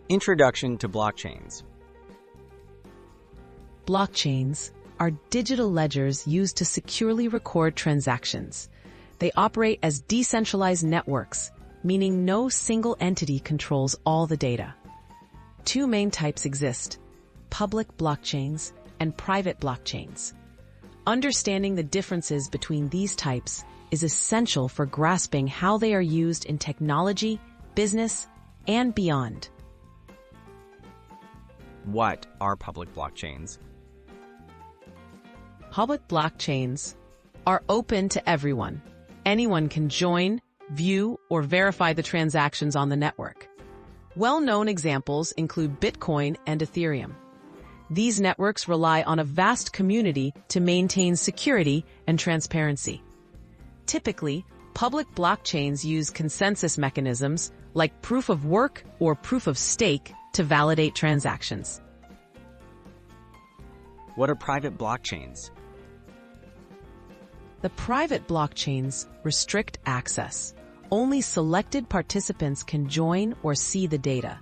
Introduction to blockchains. Blockchains are digital ledgers used to securely record transactions. They operate as decentralized networks, meaning no single entity controls all the data. Two main types exist: public blockchains and private blockchains. Understanding the differences between these types is essential for grasping how they are used in technology, business, and beyond. What are public blockchains? Public blockchains are open to everyone. Anyone can join, view, or verify the transactions on the network. Well-known examples include Bitcoin and Ethereum. These networks rely on a vast community to maintain security and transparency. Typically, public blockchains use consensus mechanisms like proof of work or proof of stake to validate transactions. What are private blockchains? The private blockchains restrict access. Only selected participants can join or see the data.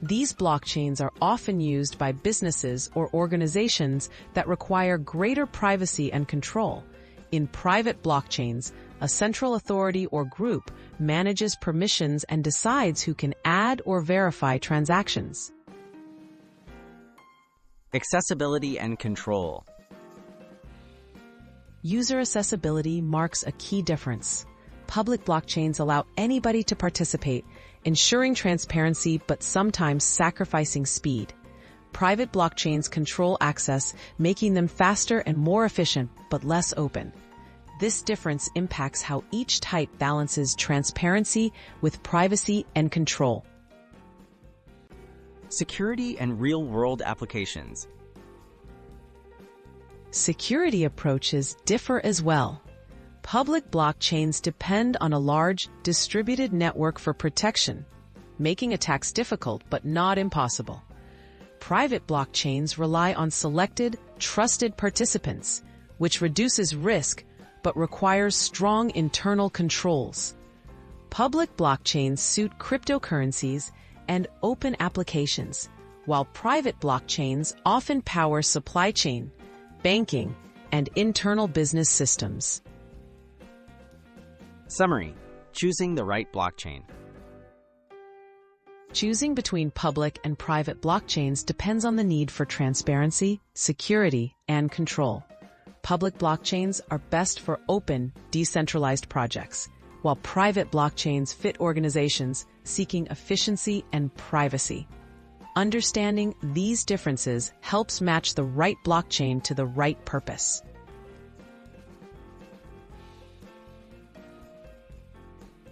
These blockchains are often used by businesses or organizations that require greater privacy and control. In private blockchains, a central authority or group manages permissions and decides who can add or verify transactions. Accessibility and control. User accessibility marks a key difference. Public blockchains allow anybody to participate, ensuring transparency but sometimes sacrificing speed. Private blockchains control access, making them faster and more efficient but less open. This difference impacts how each type balances transparency with privacy and control. Security and real-world applications. Security approaches differ as well. Public blockchains depend on a large, distributed network for protection, making attacks difficult but not impossible. Private blockchains rely on selected, trusted participants, which reduces risk but requires strong internal controls. Public blockchains suit cryptocurrencies and open applications, while private blockchains often power supply chain, banking, and internal business systems. Summary: choosing the right blockchain. Choosing between public and private blockchains depends on the need for transparency, security, and control. Public blockchains are best for open, decentralized projects, while private blockchains fit organizations seeking efficiency and privacy. Understanding these differences helps match the right blockchain to the right purpose.